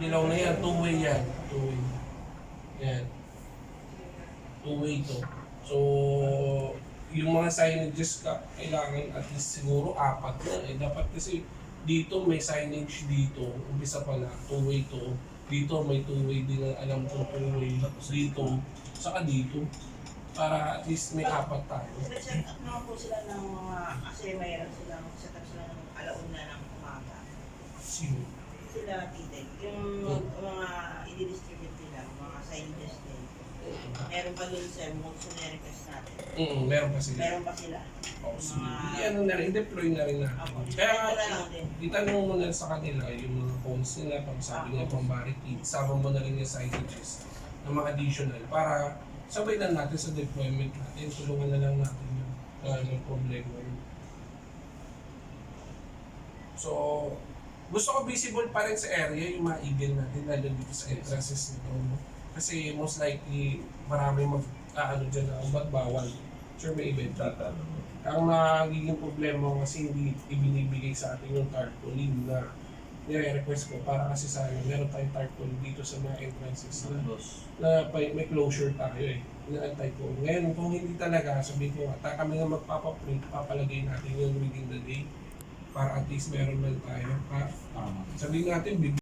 dilaw na yan, two-way yan. Two-way. Yan. Two-way to. So, yung mga signages ka, kailangan at least siguro 4 na. Dapat kasi dito may signage dito. Umpisa pala, two-way to. Dito may two-way din ang alam ko two-way. Dito, saka dito. Para at least may 4 tayo. Nag-set up naman po sila ng mga, kasi mayroon silang set up sila ng alauna ng umaga. Sino? Sila titig. Yung mga i-distribute nila, mga signages din. Meron pa dun sa motion na request natin. Meron pa sila. Meron pa sila. Oh, sige. Ano na rin, deploy na rin natin. Kaya itanong mo na sa kanila yung mga phones nila, pag sabi nga pang barricade, sama mo na rin yung signages na mga additional para sabay na natin sa deployment natin, tulungan na lang natin yun. Yung problema yun. So, gusto ko visible pa rin sa area yung mga eagle natin, lalo dito sa entrances nito. No? Kasi most likely, marami dyan na ba't bawal. Sure may event data. Ang nagiging problema kasi hindi ibinibigay sa atin yung tarpaulin na nire-request ko para kasi sa akin, meron tayong tarpaulin dito sa mga entrances na may closure tayo eh. Inaantay ko. Ngayon, kung hindi talaga, sabi ko, kami nga magpapaprint, papalagay natin yung within the day para at least meron lang tayo. Sabihin natin,